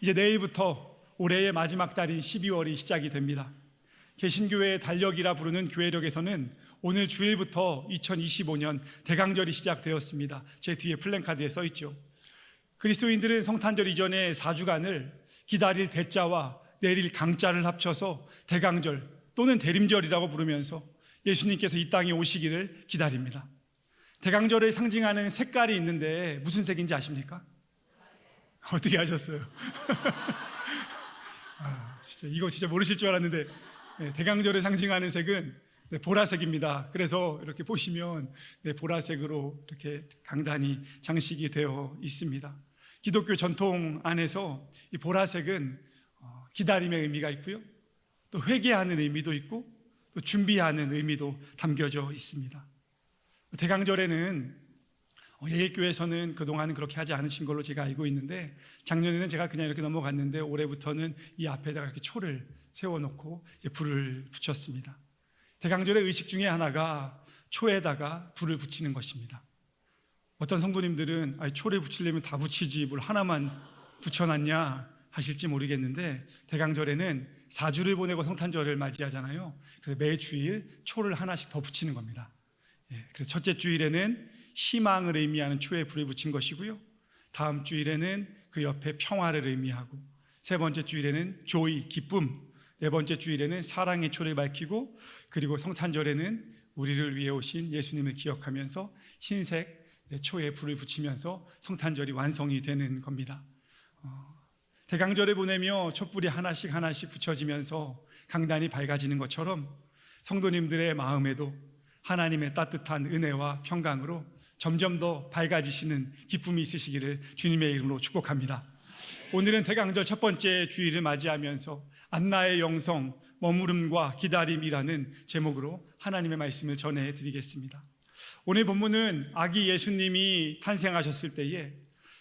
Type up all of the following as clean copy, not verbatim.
이제 내일부터 올해의 마지막 달인 12월이 시작이 됩니다. 개신교회의 달력이라 부르는 교회력에서는 오늘 주일부터 2025년 대강절이 시작되었습니다. 제 뒤에 플랜카드에 써 있죠. 그리스도인들은 성탄절 이전에 4주간을 기다릴 대자와 내릴 강자를 합쳐서 대강절 또는 대림절이라고 부르면서 예수님께서 이 땅에 오시기를 기다립니다. 대강절을 상징하는 색깔이 있는데 무슨 색인지 아십니까? 어떻게 아셨어요? 이거 진짜 모르실 줄 알았는데, 대강절을 상징하는 색은 보라색입니다. 그래서 이렇게 보시면 보라색으로 이렇게 강단이 장식이 되어 있습니다. 기독교 전통 안에서 이 보라색은 기다림의 의미가 있고요, 또 회개하는 의미도 있고, 또 준비하는 의미도 담겨져 있습니다. 대강절에는 예일교회에서는 그동안은 그렇게 하지 않으신 걸로 제가 알고 있는데, 작년에는 제가 그냥 이렇게 넘어갔는데 올해부터는 이 앞에다가 이렇게 초를 세워놓고 불을 붙였습니다. 대강절의 의식 중에 하나가 초에다가 불을 붙이는 것입니다. 어떤 성도님들은 초를 붙이려면 다 붙이지 뭘 하나만 붙여놨냐 하실지 모르겠는데, 대강절에는 4주를 보내고 성탄절을 맞이하잖아요. 그래서 매 주일 초를 하나씩 더 붙이는 겁니다. 그래서 첫째 주일에는 희망을 의미하는 초에 불을 붙인 것이고요, 다음 주일에는 그 옆에 평화를 의미하고, 세 번째 주일에는 조이, 기쁨, 네 번째 주일에는 사랑의 초를 밝히고, 그리고 성탄절에는 우리를 위해 오신 예수님을 기억하면서 흰색 초에 불을 붙이면서 성탄절이 완성이 되는 겁니다. 대강절을 보내며 촛불이 하나씩 붙여지면서 강단이 밝아지는 것처럼 성도님들의 마음에도 하나님의 따뜻한 은혜와 평강으로 점점 더 밝아지시는 기쁨이 있으시기를 주님의 이름으로 축복합니다. 오늘은 대강절 첫 번째 주일을 맞이하면서 안나의 영성, 머무름과 기다림이라는 제목으로 하나님의 말씀을 전해드리겠습니다. 오늘 본문은 아기 예수님이 탄생하셨을 때에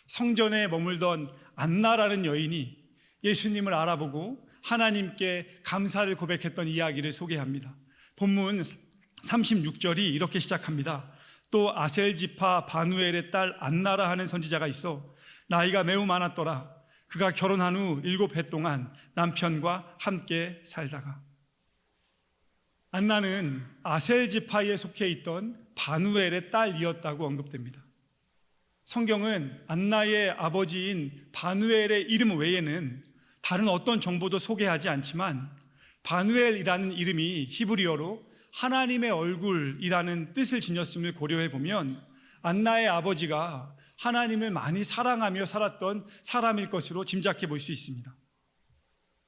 성전에 머물던 안나라는 여인이 예수님을 알아보고 하나님께 감사를 고백했던 이야기를 소개합니다. 본문 36절이 이렇게 시작합니다. 또 아셀 지파 바누엘의 딸 안나라 하는 선지자가 있어 나이가 매우 많았더라. 그가 결혼한 후 7해 동안 남편과 함께 살다가. 안나는 아셀 지파에 속해 있던 바누엘의 딸이었다고 언급됩니다. 성경은 안나의 아버지인 바누엘의 이름 외에는 다른 어떤 정보도 소개하지 않지만, 바누엘이라는 이름이 히브리어로 하나님의 얼굴이라는 뜻을 지녔음을 고려해 보면 안나의 아버지가 하나님을 많이 사랑하며 살았던 사람일 것으로 짐작해 볼 수 있습니다.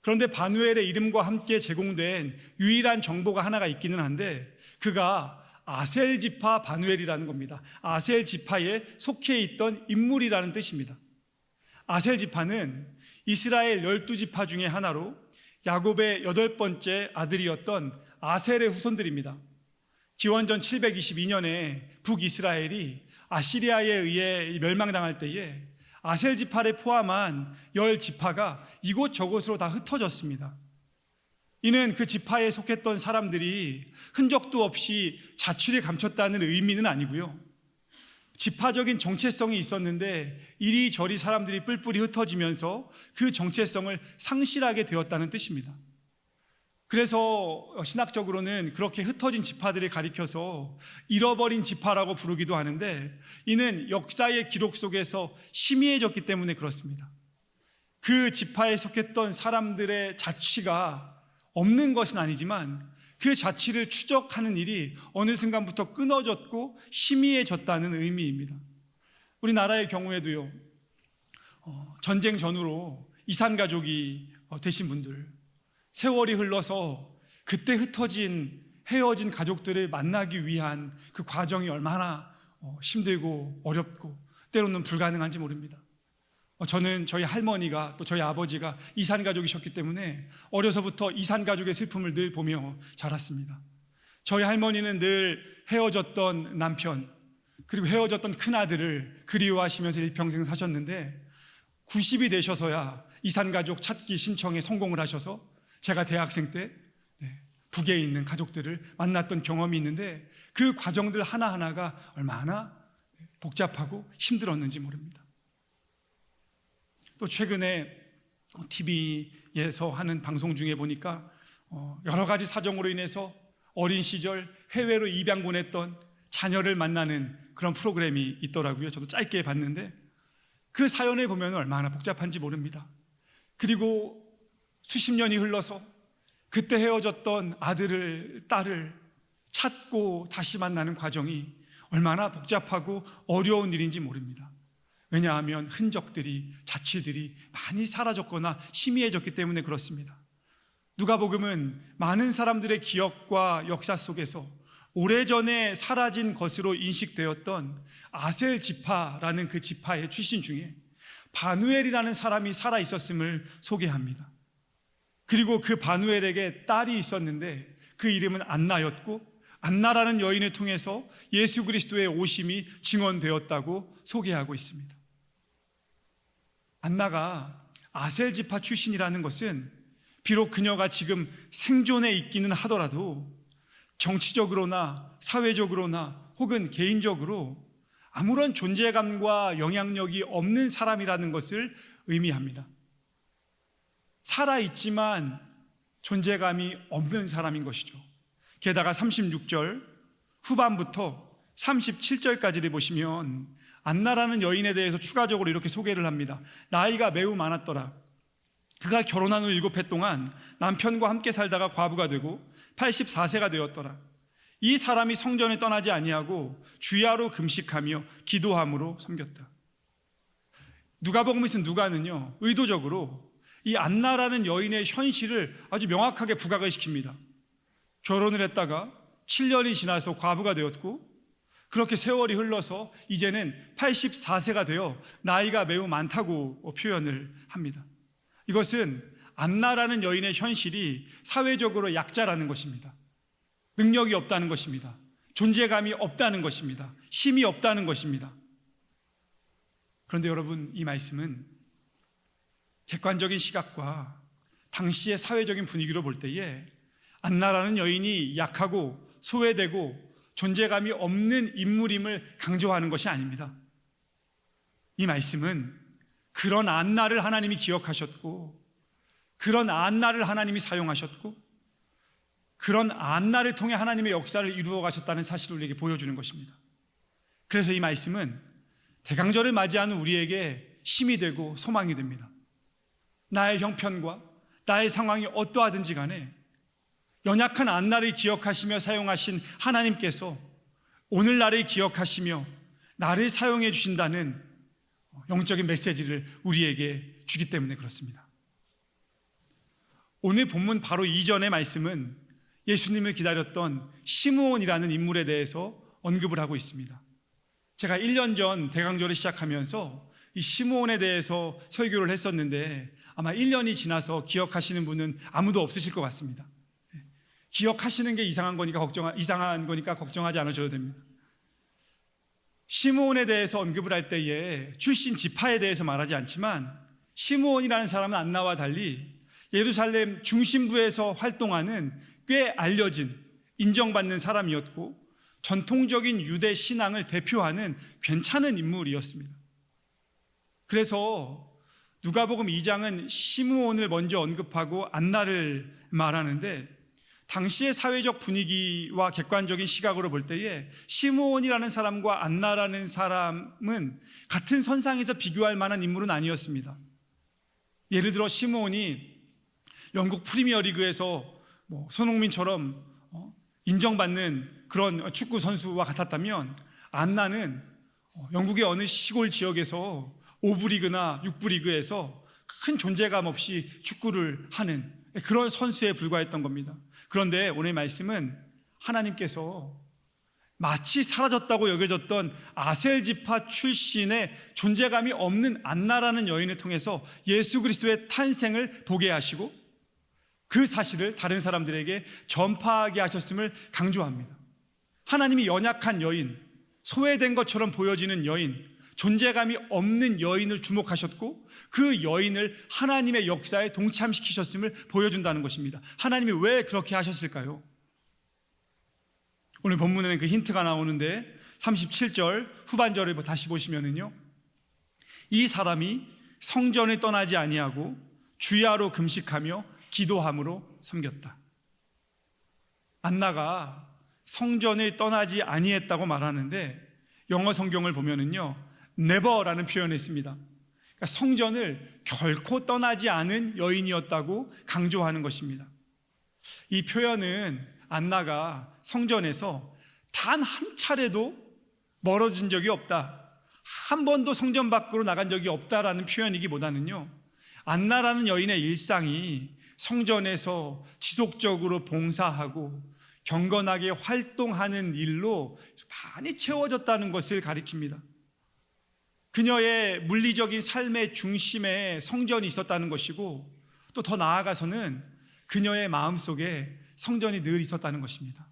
그런데 바누엘의 이름과 함께 제공된 유일한 정보가 하나가 있기는 한데, 그가 아셀 지파 바누엘이라는 겁니다. 아셀 지파에 속해 있던 인물이라는 뜻입니다. 아셀 지파는 이스라엘 12지파 중에 하나로 야곱의 8번째 아들이었던 아셀의 후손들입니다. 기원전 722년에 북이스라엘이 아시리아에 의해 멸망당할 때에 아셀 지파를 포함한 10지파가 이곳저곳으로 다 흩어졌습니다. 이는 그 지파에 속했던 사람들이 흔적도 없이 자취를 감췄다는 의미는 아니고요, 지파적인 정체성이 있었는데 이리저리 사람들이 뿔뿔이 흩어지면서 그 정체성을 상실하게 되었다는 뜻입니다. 그래서 신학적으로는 그렇게 흩어진 지파들을 가리켜서 잃어버린 지파라고 부르기도 하는데, 이는 역사의 기록 속에서 희미해졌기 때문에 그렇습니다. 그 지파에 속했던 사람들의 자취가 없는 것은 아니지만 그 자취를 추적하는 일이 어느 순간부터 끊어졌고 희미해졌다는 의미입니다. 우리나라의 경우에도요, 전쟁 전후로 이산가족이 되신 분들, 세월이 흘러서 그때 흩어진 헤어진 가족들을 만나기 위한 그 과정이 얼마나 힘들고 어렵고 때로는 불가능한지 모릅니다. 저는 저희 할머니가 또 저희 아버지가 이산가족이셨기 때문에 어려서부터 이산가족의 슬픔을 늘 보며 자랐습니다. 저희 할머니는 늘 헤어졌던 남편, 그리고 헤어졌던 큰아들을 그리워하시면서 일평생 사셨는데 90이 되셔서야 이산가족 찾기 신청에 성공을 하셔서 제가 대학생 때 북에 있는 가족들을 만났던 경험이 있는데, 그 과정들 하나하나가 얼마나 복잡하고 힘들었는지 모릅니다. 또 최근에 TV에서 하는 방송 중에 보니까 여러 가지 사정으로 인해서 어린 시절 해외로 입양 보냈던 자녀를 만나는 그런 프로그램이 있더라고요. 저도 짧게 봤는데 그 사연에 보면 얼마나 복잡한지 모릅니다. 그리고 수십 년이 흘러서 그때 헤어졌던 아들을, 딸을 찾고 다시 만나는 과정이 얼마나 복잡하고 어려운 일인지 모릅니다. 왜냐하면 흔적들이, 자취들이 많이 사라졌거나 희미해졌기 때문에 그렇습니다. 누가복음은 많은 사람들의 기억과 역사 속에서 오래전에 사라진 것으로 인식되었던 아셀 지파라는 그 지파의 출신 중에 바누엘이라는 사람이 살아 있었음을 소개합니다. 그리고 그 바누엘에게 딸이 있었는데 그 이름은 안나였고, 안나라는 여인을 통해서 예수 그리스도의 오심이 증언되었다고 소개하고 있습니다. 안나가 아셀 지파 출신이라는 것은 비록 그녀가 지금 생존해 있기는 하더라도 정치적으로나 사회적으로나 혹은 개인적으로 아무런 존재감과 영향력이 없는 사람이라는 것을 의미합니다. 살아있지만 존재감이 없는 사람인 것이죠. 게다가 36절 후반부터 37절까지를 보시면 안나라는 여인에 대해서 추가적으로 이렇게 소개를 합니다. 나이가 매우 많았더라. 그가 결혼한 후 7해 동안 남편과 함께 살다가 과부가 되고 84세가 되었더라. 이 사람이 성전에 떠나지 아니하고 주야로 금식하며 기도함으로 섬겼다. 누가복음에 쓴 누가는요, 의도적으로 이 안나라는 여인의 현실을 아주 명확하게 부각을 시킵니다. 결혼을 했다가 7년이 지나서 과부가 되었고, 그렇게 세월이 흘러서 이제는 84세가 되어 나이가 매우 많다고 표현을 합니다. 이것은 안나라는 여인의 현실이 사회적으로 약자라는 것입니다. 능력이 없다는 것입니다. 존재감이 없다는 것입니다. 힘이 없다는 것입니다. 그런데 여러분, 이 말씀은 객관적인 시각과 당시의 사회적인 분위기로 볼 때에 안나라는 여인이 약하고 소외되고 존재감이 없는 인물임을 강조하는 것이 아닙니다. 이 말씀은 그런 안나를 하나님이 기억하셨고, 그런 안나를 하나님이 사용하셨고, 그런 안나를 통해 하나님의 역사를 이루어 가셨다는 사실을 우리에게 보여주는 것입니다. 그래서 이 말씀은 대강절을 맞이하는 우리에게 힘이 되고 소망이 됩니다. 나의 형편과 나의 상황이 어떠하든지 간에 연약한 안나를 기억하시며 사용하신 하나님께서 오늘날을 기억하시며 나를 사용해 주신다는 영적인 메시지를 우리에게 주기 때문에 그렇습니다. 오늘 본문 바로 이전의 말씀은 예수님을 기다렸던 시므온이라는 인물에 대해서 언급을 하고 있습니다. 제가 1년 전 대강절을 시작하면서 이 시므온에 대해서 설교를 했었는데 아마 1년이 지나서 기억하시는 분은 아무도 없으실 것 같습니다. 기억하시는 게 이상한 거니까 걱정하지 않으셔도 됩니다. 시므온에 대해서 언급을 할 때에 출신 지파에 대해서 말하지 않지만 시므온이라는 사람은 안나와 달리 예루살렘 중심부에서 활동하는 꽤 알려진, 인정받는 사람이었고 전통적인 유대 신앙을 대표하는 괜찮은 인물이었습니다. 그래서 누가복음 2장은 시므온을 먼저 언급하고 안나를 말하는데 당시의 사회적 분위기와 객관적인 시각으로 볼 때에 시므온이라는 사람과 안나라는 사람은 같은 선상에서 비교할 만한 인물은 아니었습니다. 예를 들어 시므온이 영국 프리미어리그에서 손흥민처럼 인정받는 그런 축구 선수와 같았다면 안나는 영국의 어느 시골 지역에서 5부 리그나 6부 리그에서 큰 존재감 없이 축구를 하는 그런 선수에 불과했던 겁니다. 그런데 오늘 말씀은 하나님께서 마치 사라졌다고 여겨졌던 아셀 지파 출신의 존재감이 없는 안나라는 여인을 통해서 예수 그리스도의 탄생을 보게 하시고 그 사실을 다른 사람들에게 전파하게 하셨음을 강조합니다. 하나님이 연약한 여인, 소외된 것처럼 보여지는 여인, 존재감이 없는 여인을 주목하셨고 그 여인을 하나님의 역사에 동참시키셨음을 보여준다는 것입니다. 하나님이 왜 그렇게 하셨을까요? 오늘 본문에는 그 힌트가 나오는데 37절 후반절을 다시 보시면은요, 이 사람이 성전을 떠나지 아니하고 주야로 금식하며 기도함으로 섬겼다. 안나가 성전을 떠나지 아니했다고 말하는데 영어 성경을 보면은요, never라는 표현을 했습니다. 그러니까 성전을 결코 떠나지 않은 여인이었다고 강조하는 것입니다. 이 표현은 안나가 성전에서 단 한 차례도 멀어진 적이 없다, 한 번도 성전 밖으로 나간 적이 없다라는 표현이기보다는요, 안나라는 여인의 일상이 성전에서 지속적으로 봉사하고 경건하게 활동하는 일로 많이 채워졌다는 것을 가리킵니다. 그녀의 물리적인 삶의 중심에 성전이 있었다는 것이고, 또 더 나아가서는 그녀의 마음속에 성전이 늘 있었다는 것입니다.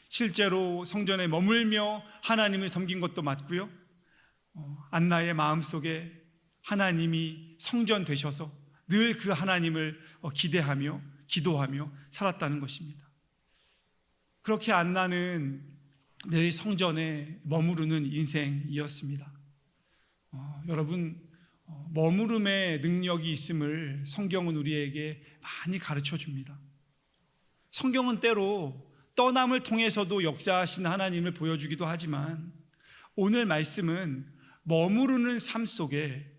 실제로 성전에 머물며 하나님을 섬긴 것도 맞고요, 안나의 마음속에 하나님이 성전 되셔서 늘 그 하나님을 기대하며 기도하며 살았다는 것입니다. 그렇게 안나는 늘 성전에 머무르는 인생이었습니다. 여러분, 머무름의 능력이 있음을 성경은 우리에게 많이 가르쳐 줍니다. 성경은 때로 떠남을 통해서도 역사하신 하나님을 보여주기도 하지만, 오늘 말씀은 머무르는 삶 속에,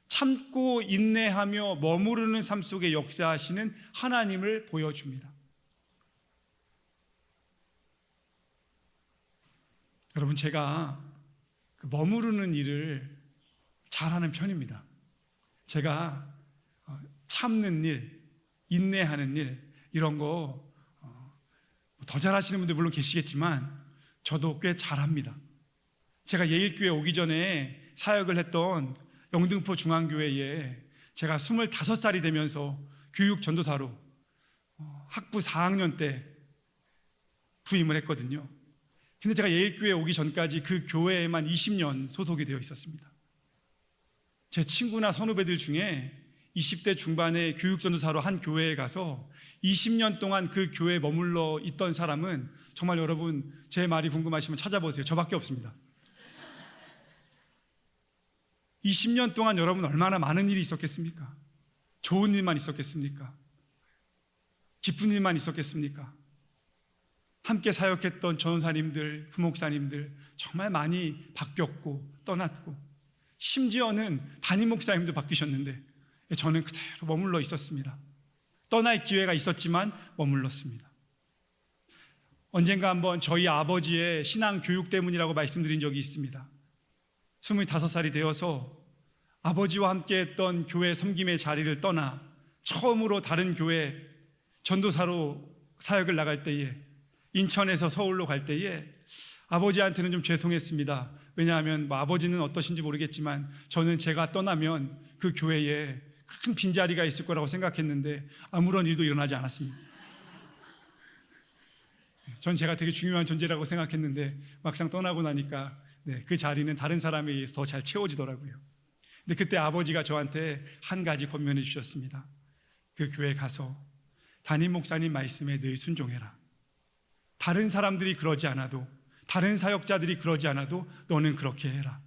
참고 인내하며 머무르는 삶 속에 역사하시는 하나님을 보여줍니다. 여러분, 제가 그 머무르는 일을 잘하는 편입니다. 제가 참는 일, 인내하는 일, 이런 거 더 잘하시는 분들 물론 계시겠지만 저도 꽤 잘합니다. 제가 예일교회 오기 전에 사역을 했던 영등포 중앙교회에 제가 25살이 되면서 교육 전도사로 학부 4학년 때 부임을 했거든요. 근데 제가 예일교회에 오기 전까지 그 교회에만 20년 소속이 되어 있었습니다. 제 친구나 선후배들 중에 20대 중반에 교육 전도사로 한 교회에 가서 20년 동안 그 교회에 머물러 있던 사람은 정말, 여러분, 제 말이 궁금하시면 찾아보세요. 저밖에 없습니다. 20년 동안 여러분 얼마나 많은 일이 있었겠습니까? 좋은 일만 있었겠습니까? 기쁜 일만 있었겠습니까? 함께 사역했던 전도사님들, 부목사님들 정말 많이 바뀌었고 떠났고, 심지어는 담임 목사님도 바뀌셨는데 저는 그대로 머물러 있었습니다. 떠날 기회가 있었지만 머물렀습니다. 언젠가 한번 저희 아버지의 신앙 교육 때문이라고 말씀드린 적이 있습니다. 25살이 되어서 아버지와 함께 했던 교회 섬김의 자리를 떠나 처음으로 다른 교회 전도사로 사역을 나갈 때에, 인천에서 서울로 갈 때에 아버지한테는 좀 죄송했습니다. 왜냐하면 아버지는 어떠신지 모르겠지만 저는 제가 떠나면 그 교회에 큰 빈자리가 있을 거라고 생각했는데 아무런 일도 일어나지 않았습니다. 전 제가 되게 중요한 존재라고 생각했는데 막상 떠나고 나니까 그 자리는 다른 사람에 의해서 더 잘 채워지더라고요. 근데 그때 아버지가 저한테 한 가지 권면해 주셨습니다. 그 교회 가서 담임 목사님 말씀에 늘 순종해라. 다른 사람들이 그러지 않아도, 다른 사역자들이 그러지 않아도 너는 그렇게 해라.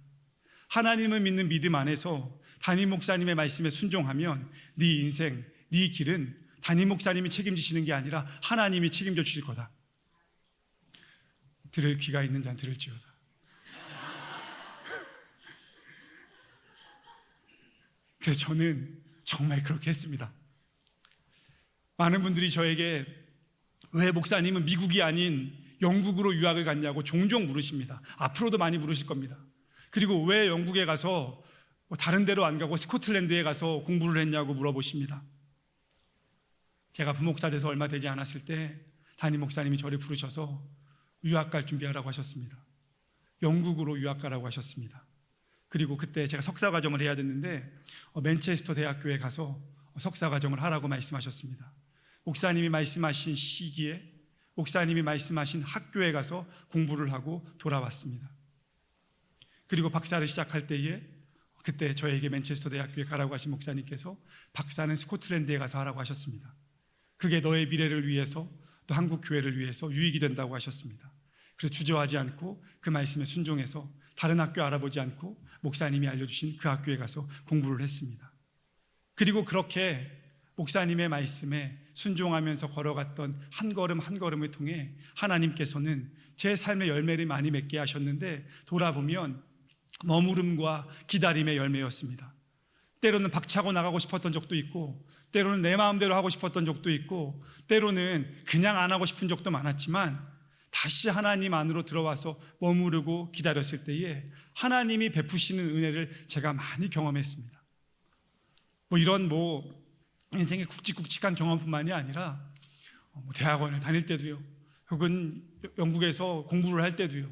하나님을 믿는 믿음 안에서 담임 목사님의 말씀에 순종하면 네 인생, 네 길은 담임 목사님이 책임지시는 게 아니라 하나님이 책임져 주실 거다. 들을 귀가 있는 자는 들을지어다. 그래서 저는 정말 그렇게 했습니다. 많은 분들이 저에게 왜 목사님은 미국이 아닌 영국으로 유학을 갔냐고 종종 물으십니다. 앞으로도 많이 물으실 겁니다. 그리고 왜 영국에 가서 다른 데로 안 가고 스코틀랜드에 가서 공부를 했냐고 물어보십니다. 제가 부목사 돼서 얼마 되지 않았을 때 담임 목사님이 저를 부르셔서 유학 갈 준비하라고 하셨습니다. 영국으로 유학 가라고 하셨습니다. 그리고 그때 제가 석사 과정을 해야 됐는데 맨체스터 대학교에 가서 석사 과정을 하라고 말씀하셨습니다. 목사님이 말씀하신 시기에, 목사님이 말씀하신 학교에 가서 공부를 하고 돌아왔습니다. 그리고 박사를 시작할 때에 그때 저에게 맨체스터 대학교에 가라고 하신 목사님께서 박사는 스코틀랜드에 가서 하라고 하셨습니다. 그게 너의 미래를 위해서, 또 한국 교회를 위해서 유익이 된다고 하셨습니다. 그래서 주저하지 않고 그 말씀에 순종해서 다른 학교 알아보지 않고 목사님이 알려주신 그 학교에 가서 공부를 했습니다. 그리고 그렇게 목사님의 말씀에 순종하면서 걸어갔던 한 걸음 한 걸음을 통해 하나님께서는 제 삶의 열매를 많이 맺게 하셨는데, 돌아보면 머무름과 기다림의 열매였습니다. 때로는 박차고 나가고 싶었던 적도 있고, 때로는 내 마음대로 하고 싶었던 적도 있고, 때로는 그냥 안 하고 싶은 적도 많았지만, 다시 하나님 안으로 들어와서 머무르고 기다렸을 때에 하나님이 베푸시는 은혜를 제가 많이 경험했습니다. 이런 인생의 굵직굵직한 경험뿐만이 아니라 대학원을 다닐 때도요, 혹은 영국에서 공부를 할 때도요,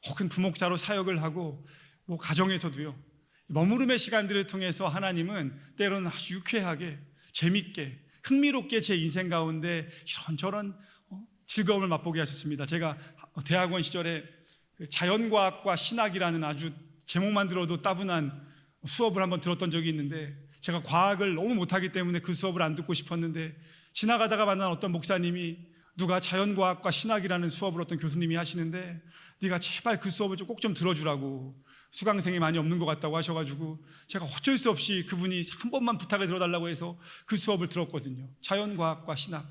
혹은 부목사로 사역을 하고 가정에서도요, 머무름의 시간들을 통해서 하나님은 때로는 아주 유쾌하게, 재밌게, 흥미롭게 제 인생 가운데 이런저런 즐거움을 맛보게 하셨습니다. 제가 대학원 시절에 자연과학과 신학이라는 아주 제목만 들어도 따분한 수업을 한번 들었던 적이 있는데, 제가 과학을 너무 못하기 때문에 그 수업을 안 듣고 싶었는데, 지나가다가 만난 어떤 목사님이 누가 자연과학과 신학이라는 수업을 어떤 교수님이 하시는데, 네가 제발 그 수업을 꼭 좀 들어주라고, 수강생이 많이 없는 것 같다고 하셔가지고 제가 어쩔 수 없이 그분이 한 번만 부탁을 들어달라고 해서 그 수업을 들었거든요. 자연과학과 신학.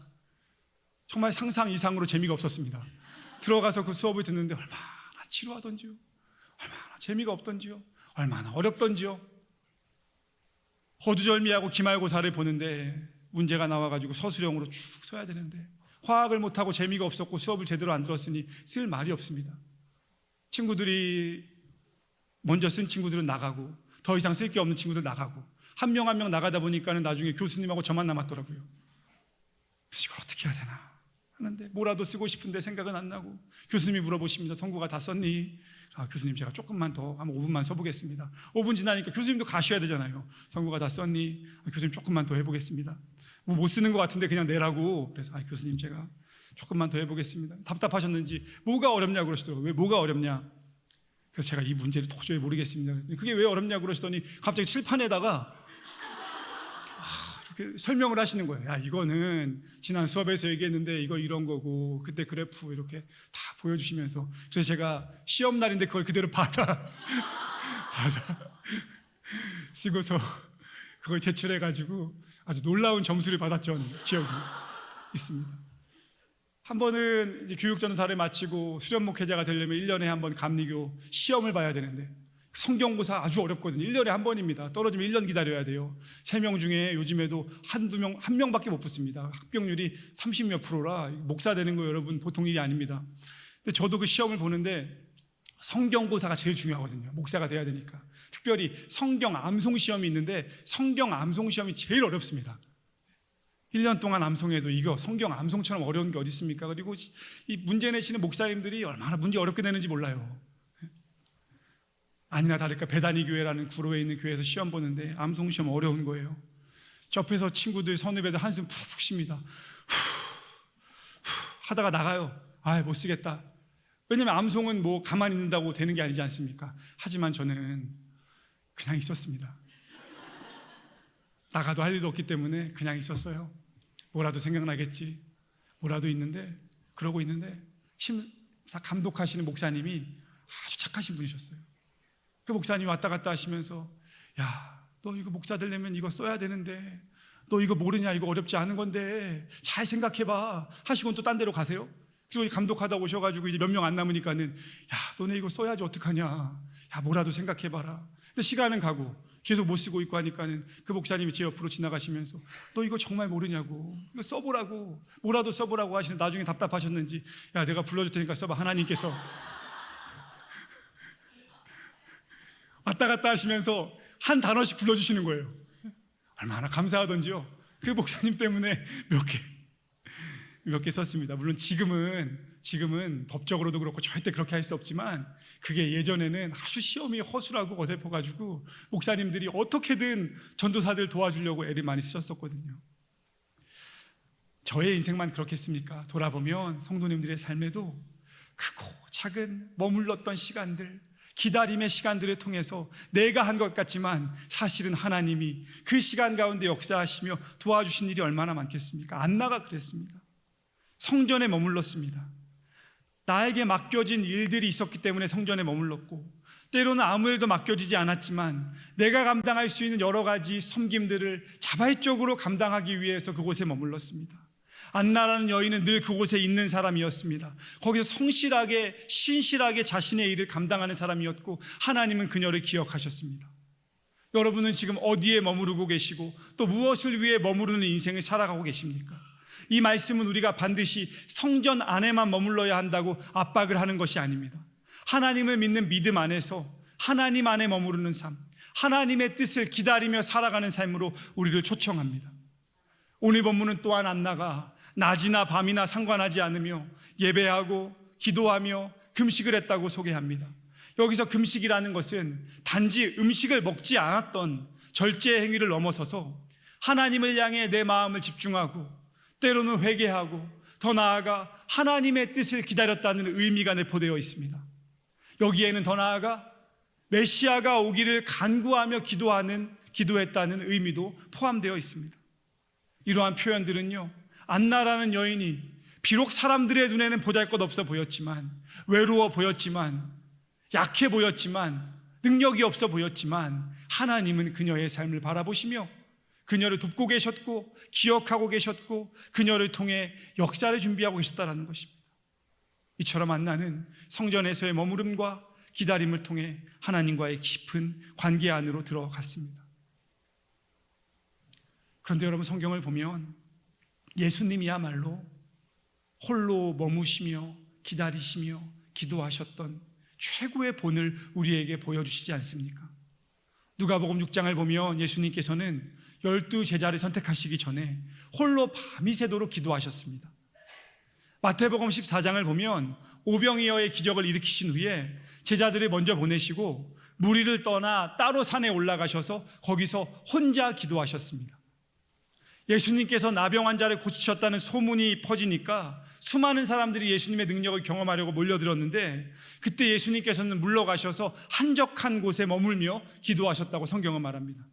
정말 상상 이상으로 재미가 없었습니다. 들어가서 그 수업을 듣는데 얼마나 지루하던지요, 얼마나 재미가 없던지요, 얼마나 어렵던지요. 허두절미하고 기말고사를 보는데 문제가 나와가지고 서술형으로 쭉 써야 되는데, 화학을 못하고 재미가 없었고 수업을 제대로 안 들었으니 쓸 말이 없습니다. 친구들이 먼저 쓴 친구들은 나가고, 더 이상 쓸 게 없는 친구들 나가고, 한 명 한 명 나가다 보니까는 나중에 교수님하고 저만 남았더라고요. 그래서 이걸 어떻게 해야 되나 하는데, 뭐라도 쓰고 싶은데 생각은 안 나고, 교수님이 물어보십니다. 성구가 다 썼니? 교수님, 제가 조금만 더, 한 5분만 써보겠습니다. 5분 지나니까 교수님도 가셔야 되잖아요. 성구가 다 썼니? 교수님, 조금만 더 해보겠습니다. 못 쓰는 것 같은데 그냥 내라고. 그래서 교수님, 제가 조금만 더 해보겠습니다. 답답하셨는지 뭐가 어렵냐고 그러시더라고요. 왜 뭐가 어렵냐? 그래서 제가 이 문제를 도저히 모르겠습니다. 그게 왜 어렵냐고 그러시더니 갑자기 칠판에다가 이렇게 설명을 하시는 거예요. 이거는 지난 수업에서 얘기했는데 이거 이런 거고, 그때 그래프 이렇게 다 보여주시면서, 그래서 제가 시험 날인데 그걸 그대로 받아 쓰고서 그걸 제출해가지고 아주 놀라운 점수를 받았던 기억이 있습니다. 한 번은 이제 교육전도사를 마치고 수련 목회자가 되려면 1년에 한 번 감리교 시험을 봐야 되는데, 성경고사 아주 어렵거든요. 1년에 한 번입니다. 떨어지면 1년 기다려야 돼요. 3명 중에 요즘에도 한 명밖에 못 붙습니다. 합격률이 30몇 %라 목사 되는 거 여러분 보통 일이 아닙니다. 근데 저도 그 시험을 보는데 성경고사가 제일 중요하거든요. 목사가 돼야 되니까. 특별히 성경 암송 시험이 있는데, 성경 암송 시험이 제일 어렵습니다. 1년 동안 암송해도 이거 성경 암송처럼 어려운 게 어디 있습니까? 그리고 이 문제 내시는 목사님들이 얼마나 문제 어렵게 내는지 몰라요. 아니나 다를까 베다니 교회라는 구로에 있는 교회에서 시험 보는데 암송 시험 어려운 거예요. 옆에서 친구들 선후배들 한숨 푹푹 쉽니다. 하다가 나가요. 못 쓰겠다. 왜냐면 암송은 가만히 있는다고 되는 게 아니지 않습니까? 하지만 저는 그냥 있었습니다. 나가도 할 일도 없기 때문에 그냥 있었어요. 뭐라도 생각나겠지. 뭐라도 있는데, 그러고 있는데 심사 감독하시는 목사님이 아주 착하신 분이셨어요. 그 목사님이 왔다 갔다 하시면서, 너 이거 목사 되려면 이거 써야 되는데, 너 이거 모르냐? 이거 어렵지 않은 건데 잘 생각해봐 하시고는 또 딴 데로 가세요. 그리고 감독하다 오셔가지고 이제 몇 명 안 남으니까는, 너네 이거 써야지 어떡하냐? 뭐라도 생각해봐라. 근데 시간은 가고 계속 못 쓰고 있고 하니까는 그 목사님이 제 옆으로 지나가시면서, 너 이거 정말 모르냐고, 이거 써보라고, 뭐라도 써보라고 하시는데, 나중에 답답하셨는지, 내가 불러줄 테니까 써봐. 하나님께서 왔다 갔다 하시면서 한 단어씩 불러주시는 거예요. 얼마나 감사하던지요. 그 목사님 때문에 몇 개 썼습니다. 물론 지금은 법적으로도 그렇고 절대 그렇게 할 수 없지만, 그게 예전에는 아주 시험이 허술하고 어설퍼가지고 목사님들이 어떻게든 전도사들 도와주려고 애를 많이 쓰셨었거든요. 저의 인생만 그렇겠습니까? 돌아보면 성도님들의 삶에도 크고 작은 머물렀던 시간들, 기다림의 시간들을 통해서 내가 한 것 같지만 사실은 하나님이 그 시간 가운데 역사하시며 도와주신 일이 얼마나 많겠습니까? 안나가 그랬습니다. 성전에 머물렀습니다. 나에게 맡겨진 일들이 있었기 때문에 성전에 머물렀고, 때로는 아무 일도 맡겨지지 않았지만 내가 감당할 수 있는 여러 가지 섬김들을 자발적으로 감당하기 위해서 그곳에 머물렀습니다. 안나라는 여인은 늘 그곳에 있는 사람이었습니다. 거기서 성실하게 신실하게 자신의 일을 감당하는 사람이었고 하나님은 그녀를 기억하셨습니다. 여러분은 지금 어디에 머무르고 계시고 또 무엇을 위해 머무르는 인생을 살아가고 계십니까? 이 말씀은 우리가 반드시 성전 안에만 머물러야 한다고 압박을 하는 것이 아닙니다. 하나님을 믿는 믿음 안에서 하나님 안에 머무르는 삶, 하나님의 뜻을 기다리며 살아가는 삶으로 우리를 초청합니다. 오늘 본문은 또한 안나가 낮이나 밤이나 상관하지 않으며 예배하고 기도하며 금식을 했다고 소개합니다. 여기서 금식이라는 것은 단지 음식을 먹지 않았던 절제 행위를 넘어서서 하나님을 향해 내 마음을 집중하고 때로는 회개하고 더 나아가 하나님의 뜻을 기다렸다는 의미가 내포되어 있습니다. 여기에는 더 나아가 메시아가 오기를 간구하며 기도했다는 의미도 포함되어 있습니다. 이러한 표현들은요, 안나라는 여인이 비록 사람들의 눈에는 보잘것없어 보였지만, 외로워 보였지만, 약해 보였지만, 능력이 없어 보였지만 하나님은 그녀의 삶을 바라보시며 그녀를 돕고 계셨고 기억하고 계셨고 그녀를 통해 역사를 준비하고 계셨다는 것입니다. 이처럼 안나는 성전에서의 머무름과 기다림을 통해 하나님과의 깊은 관계 안으로 들어갔습니다. 그런데 여러분, 성경을 보면 예수님이야말로 홀로 머무시며 기다리시며 기도하셨던 최고의 본을 우리에게 보여주시지 않습니까? 누가복음 6장을 보면 예수님께서는 12 제자를 선택하시기 전에 홀로 밤이 새도록 기도하셨습니다. 마태복음 14장을 보면 오병이어의 기적을 일으키신 후에 제자들을 먼저 보내시고 무리를 떠나 따로 산에 올라가셔서 거기서 혼자 기도하셨습니다. 예수님께서 나병 환자를 고치셨다는 소문이 퍼지니까 수많은 사람들이 예수님의 능력을 경험하려고 몰려들었는데 그때 예수님께서는 물러가셔서 한적한 곳에 머물며 기도하셨다고 성경은 말합니다.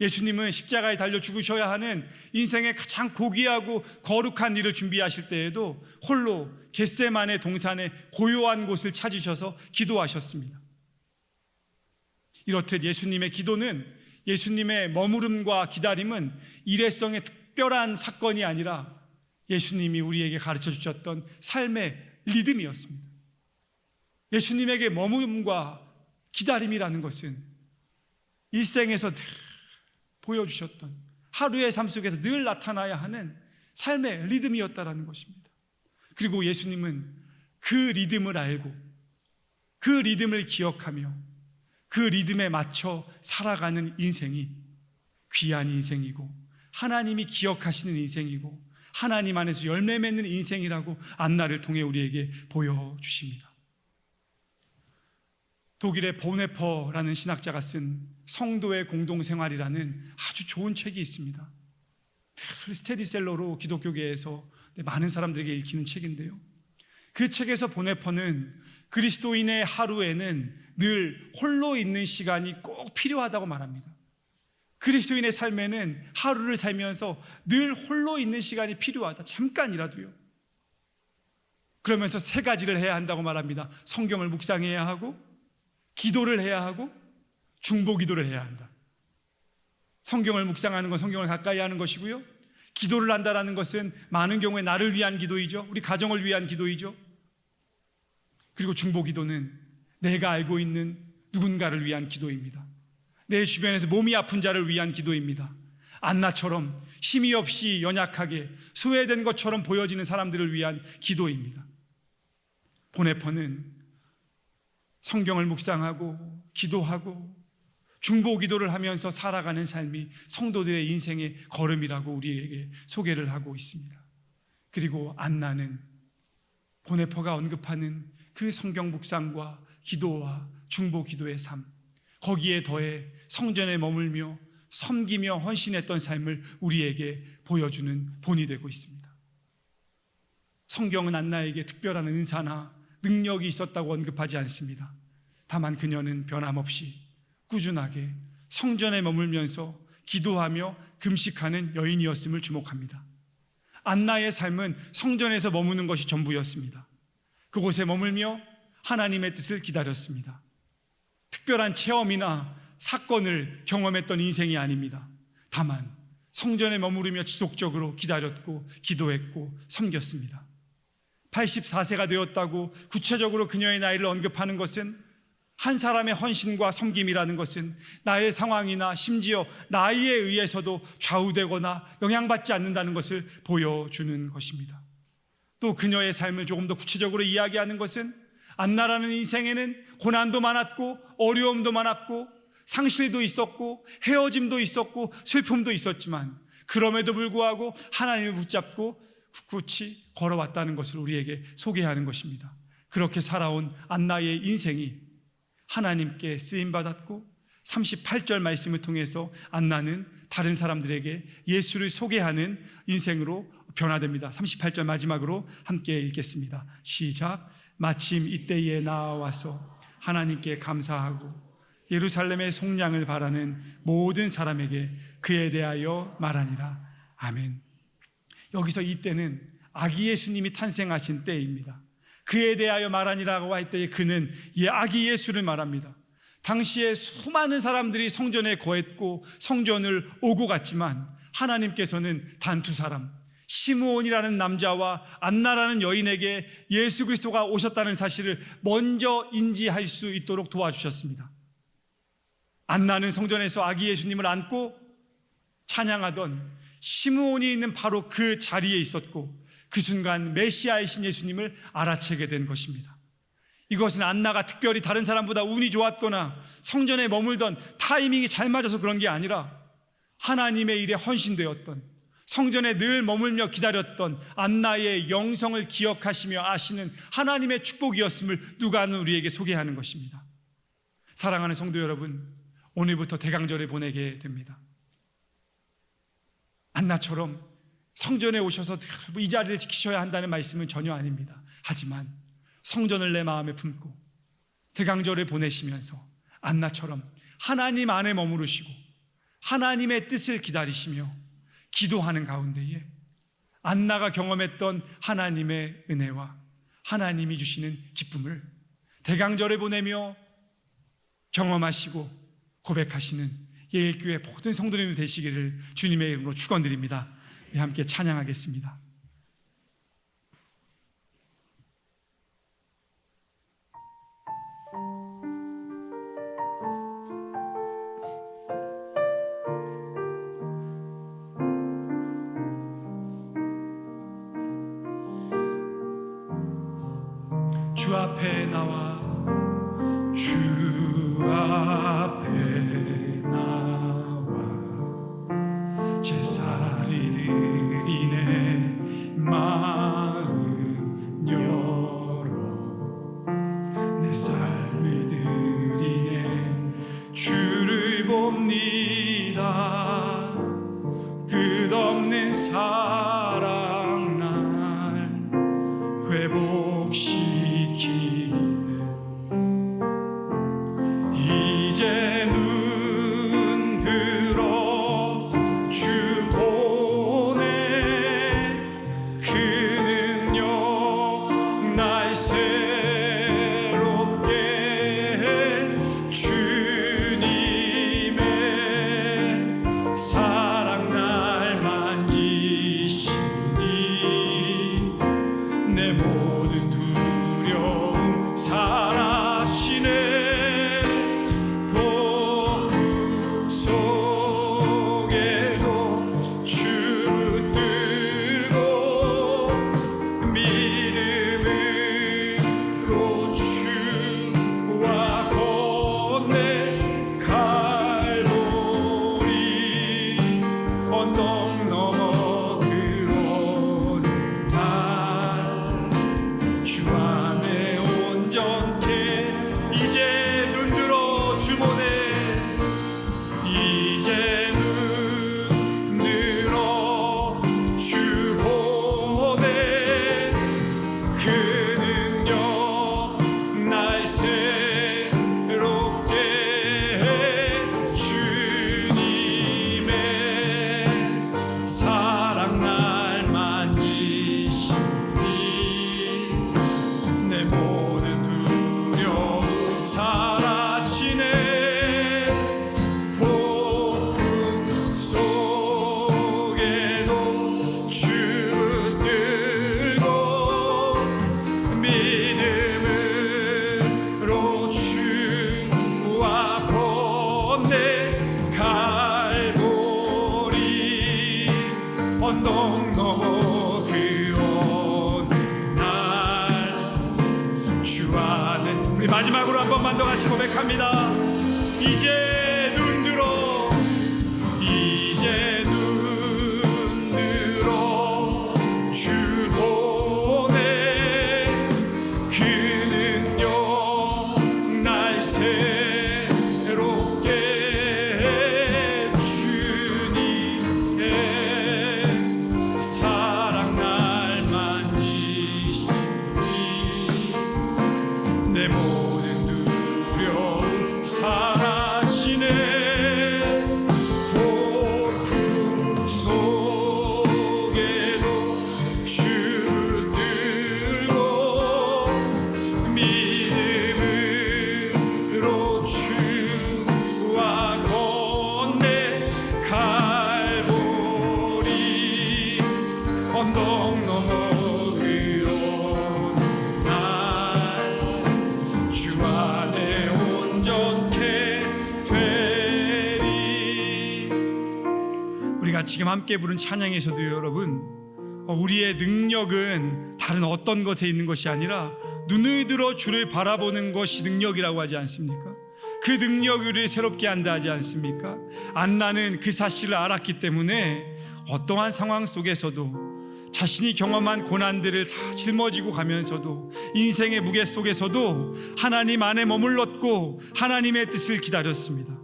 예수님은 십자가에 달려 죽으셔야 하는 인생의 가장 고귀하고 거룩한 일을 준비하실 때에도 홀로 겟세마네 동산의 고요한 곳을 찾으셔서 기도하셨습니다. 이렇듯 예수님의 기도는, 예수님의 머무름과 기다림은 일회성의 특별한 사건이 아니라 예수님이 우리에게 가르쳐 주셨던 삶의 리듬이었습니다. 예수님에게 머무름과 기다림이라는 것은 일생에서 늘 보여주셨던 하루의 삶 속에서 늘 나타나야 하는 삶의 리듬이었다는 것입니다. 그리고 예수님은 그 리듬을 알고 그 리듬을 기억하며 그 리듬에 맞춰 살아가는 인생이 귀한 인생이고 하나님이 기억하시는 인생이고 하나님 안에서 열매 맺는 인생이라고 안나를 통해 우리에게 보여주십니다. 독일의 보네퍼라는 신학자가 쓴 성도의 공동생활이라는 아주 좋은 책이 있습니다. 스테디셀러로 기독교계에서 많은 사람들에게 읽히는 책인데요, 그 책에서 보네퍼는 그리스도인의 하루에는 늘 홀로 있는 시간이 꼭 필요하다고 말합니다. 그리스도인의 삶에는 하루를 살면서 늘 홀로 있는 시간이 필요하다, 잠깐이라도요. 그러면서 세 가지를 해야 한다고 말합니다. 성경을 묵상해야 하고, 기도를 해야 하고, 중보기도를 해야 한다. 성경을 묵상하는 건 성경을 가까이 하는 것이고요, 기도를 한다는 것은 많은 경우에 나를 위한 기도이죠. 우리 가정을 위한 기도이죠. 그리고 중보기도는 내가 알고 있는 누군가를 위한 기도입니다. 내 주변에서 몸이 아픈 자를 위한 기도입니다. 안나처럼 힘이 없이 연약하게 소외된 것처럼 보여지는 사람들을 위한 기도입니다. 보네퍼는 성경을 묵상하고 기도하고 중보기도를 하면서 살아가는 삶이 성도들의 인생의 걸음이라고 우리에게 소개를 하고 있습니다. 그리고 안나는 보네퍼가 언급하는 그 성경 묵상과 기도와 중보기도의 삶, 거기에 더해 성전에 머물며 섬기며 헌신했던 삶을 우리에게 보여주는 본이 되고 있습니다. 성경은 안나에게 특별한 은사나 능력이 있었다고 언급하지 않습니다. 다만 그녀는 변함없이 꾸준하게 성전에 머물면서 기도하며 금식하는 여인이었음을 주목합니다. 안나의 삶은 성전에서 머무는 것이 전부였습니다. 그곳에 머물며 하나님의 뜻을 기다렸습니다. 특별한 체험이나 사건을 경험했던 인생이 아닙니다. 다만 성전에 머무르며 지속적으로 기다렸고 기도했고 섬겼습니다. 84세가 되었다고 구체적으로 그녀의 나이를 언급하는 것은 한 사람의 헌신과 섬김이라는 것은 나의 상황이나 심지어 나이에 의해서도 좌우되거나 영향받지 않는다는 것을 보여주는 것입니다. 또 그녀의 삶을 조금 더 구체적으로 이야기하는 것은 안나라는 인생에는 고난도 많았고 어려움도 많았고 상실도 있었고 헤어짐도 있었고 슬픔도 있었지만 그럼에도 불구하고 하나님을 붙잡고 굳이 걸어왔다는 것을 우리에게 소개하는 것입니다. 그렇게 살아온 안나의 인생이 하나님께 쓰임받았고 38절 말씀을 통해서 안나는 다른 사람들에게 예수를 소개하는 인생으로 변화됩니다. 38절 마지막으로 함께 읽겠습니다. 시작. 마침 이때에 나와서 하나님께 감사하고 예루살렘의 속량을 바라는 모든 사람에게 그에 대하여 말하니라. 아멘. 여기서 이때는 아기 예수님이 탄생하신 때입니다. 그에 대하여 말하니라고 할 때에 그는 아기 예수를 말합니다. 당시에 수많은 사람들이 성전에 거했고 성전을 오고 갔지만 하나님께서는 단 두 사람, 시므온이라는 남자와 안나라는 여인에게 예수 그리스도가 오셨다는 사실을 먼저 인지할 수 있도록 도와주셨습니다. 안나는 성전에서 아기 예수님을 안고 찬양하던 시므온이 있는 바로 그 자리에 있었고 그 순간 메시아이신 예수님을 알아채게 된 것입니다. 이것은 안나가 특별히 다른 사람보다 운이 좋았거나 성전에 머물던 타이밍이 잘 맞아서 그런 게 아니라 하나님의 일에 헌신되었던, 성전에 늘 머물며 기다렸던 안나의 영성을 기억하시며 아시는 하나님의 축복이었음을 누가는 우리에게 소개하는 것입니다. 사랑하는 성도 여러분, 오늘부터 대강절을 보내게 됩니다. 안나처럼 성전에 오셔서 이 자리를 지키셔야 한다는 말씀은 전혀 아닙니다. 하지만 성전을 내 마음에 품고 대강절을 보내시면서 안나처럼 하나님 안에 머무르시고 하나님의 뜻을 기다리시며 기도하는 가운데에 안나가 경험했던 하나님의 은혜와 하나님이 주시는 기쁨을 대강절을 보내며 경험하시고 고백하시는 예일교회 모든 성도님이 되시기를 주님의 이름으로 축원드립니다. 함께 찬양하겠습니다. 주 앞에 나와 주 앞에 나와 제사리 드리네 마음 열어 내 삶을 드리네 주를 봅니다 끝없는 사랑 날 회복시키네 이제 눈 들어 주 보네 그 능력 날 새롭게 주님의 건네 갈보리 언덕 넘어 그 어느 날 주 안에 우리 마지막으로 한 번만 더 같이 고백합니다. 이제 눈 들어 주 보내 그 능력 날 새롭게 해 주님의 사랑 날 만지시니 내 모든 두려움 사라지네. 폭풍 속에도 주 들고 믿음으로 주와 건네 갈보리 언덕 넘어 그 어느 날 주 안에 온전케 되리. 우리가 지금 함께 부른 찬양에서도 여러분, 우리의 능력은 다른 어떤 것에 있는 것이 아니라 눈을 들어 주를 바라보는 것이 능력이라고 하지 않습니까? 그 능력이 우리를 새롭게 한다 하지 않습니까? 안나는 그 사실을 알았기 때문에 어떠한 상황 속에서도 자신이 경험한 고난들을 다 짊어지고 가면서도 인생의 무게 속에서도 하나님 안에 머물렀고 하나님의 뜻을 기다렸습니다.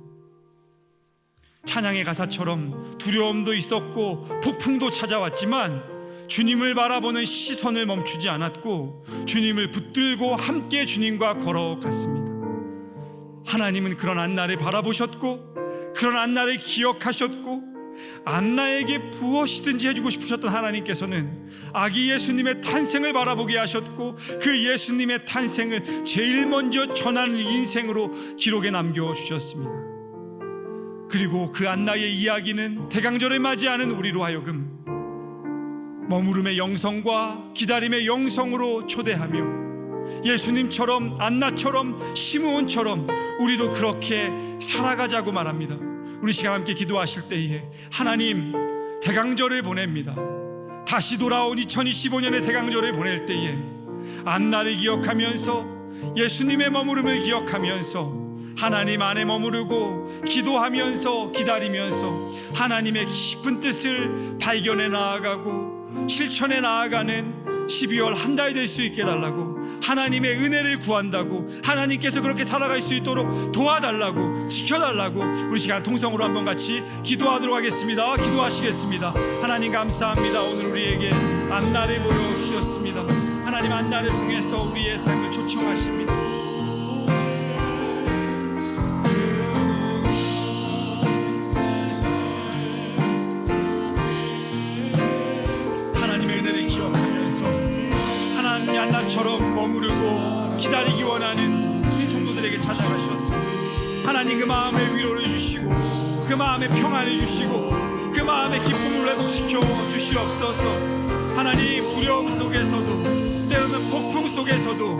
찬양의 가사처럼 두려움도 있었고 폭풍도 찾아왔지만 주님을 바라보는 시선을 멈추지 않았고 주님을 붙들고 함께 주님과 걸어갔습니다. 하나님은 그런 안나를 바라보셨고 그런 안나를 기억하셨고 안나에게 무엇이든지 해주고 싶으셨던 하나님께서는 아기 예수님의 탄생을 바라보게 하셨고 그 예수님의 탄생을 제일 먼저 전하는 인생으로 기록에 남겨주셨습니다. 그리고 그 안나의 이야기는 대강절을 맞이하는 우리로 하여금 머무름의 영성과 기다림의 영성으로 초대하며 예수님처럼 안나처럼 시므온처럼 우리도 그렇게 살아가자고 말합니다. 우리 시간 함께 기도하실 때에 하나님 대강절을 보냅니다. 다시 돌아온 2025년의 대강절을 보낼 때에 안나를 기억하면서 예수님의 머무름을 기억하면서 하나님 안에 머무르고 기도하면서 기다리면서 하나님의 깊은 뜻을 발견해 나아가고 실천해 나아가는 12월 한 달 될 수 있게 해달라고, 하나님의 은혜를 구한다고, 하나님께서 그렇게 살아갈 수 있도록 도와달라고, 지켜달라고 우리 시간 통성으로 한번 같이 기도하도록 하겠습니다. 기도하시겠습니다. 하나님 감사합니다. 오늘 우리에게 안나를 보여주셨습니다. 하나님 안나를 통해서 우리의 삶을 초청하십니다. 안나처럼 머무르고 기다리기 원하는 우리 성도들에게 찾아가셨습니다. 하나님 그 마음의 위로를 주시고 그 마음의 평안을 주시고 그 마음의 기쁨을 회복시켜 주시옵소서. 하나님 두려움 속에서도 때로는 폭풍 속에서도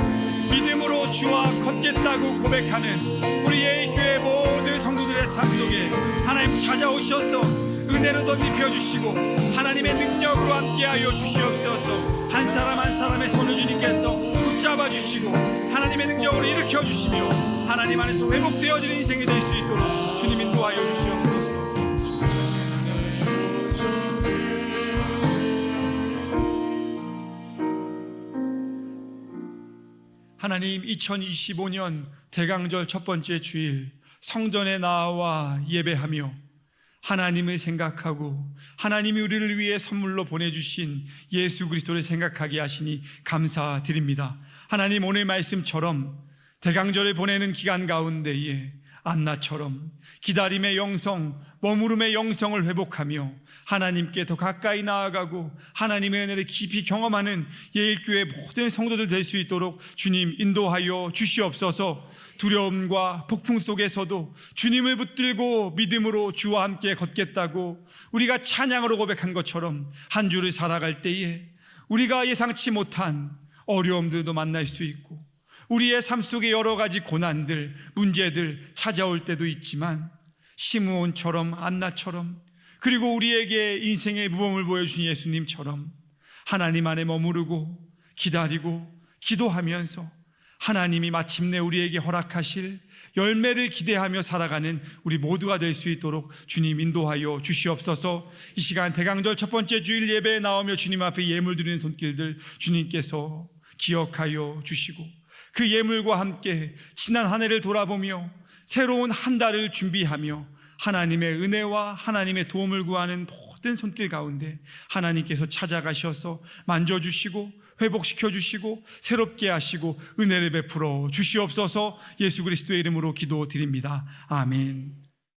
믿음으로 주와 걷겠다고 고백하는 우리 예일교회 모든 성도들의 삶 속에 하나님 찾아오셔서 은혜로 덧입혀주시고 하나님의 능력으로 함께하여 주시옵소서. 한 사람 한 사람의 손을 주님께서 붙잡아 주시고 하나님의 능력으로 일으켜 주시며 하나님 안에서 회복되어지는 인생이 될 수 있도록 주님 인도하여 주시옵소서. 하나님 2025년 대강절 첫 번째 주일 성전에 나와 예배하며 하나님을 생각하고 하나님이 우리를 위해 선물로 보내주신 예수 그리스도를 생각하게 하시니 감사드립니다. 하나님 오늘 말씀처럼 대강절을 보내는 기간 가운데에 안나처럼 기다림의 영성, 머무름의 영성을 회복하며 하나님께 더 가까이 나아가고 하나님의 은혜를 깊이 경험하는 예일교회 모든 성도들 될 수 있도록 주님 인도하여 주시옵소서. 두려움과 폭풍 속에서도 주님을 붙들고 믿음으로 주와 함께 걷겠다고 우리가 찬양으로 고백한 것처럼 한 주를 살아갈 때에 우리가 예상치 못한 어려움들도 만날 수 있고 우리의 삶 속에 여러 가지 고난들, 문제들 찾아올 때도 있지만 시므온처럼, 안나처럼, 그리고 우리에게 인생의 모범을 보여주신 예수님처럼 하나님 안에 머무르고 기다리고 기도하면서 하나님이 마침내 우리에게 허락하실 열매를 기대하며 살아가는 우리 모두가 될 수 있도록 주님 인도하여 주시옵소서. 이 시간 대강절 첫 번째 주일 예배에 나오며 주님 앞에 예물 드리는 손길들 주님께서 기억하여 주시고 그 예물과 함께 지난 한 해를 돌아보며 새로운 한 달을 준비하며 하나님의 은혜와 하나님의 도움을 구하는 모든 손길 가운데 하나님께서 찾아가셔서 만져주시고 회복시켜 주시고 새롭게 하시고 은혜를 베풀어 주시옵소서. 예수 그리스도의 이름으로 기도드립니다. 아멘.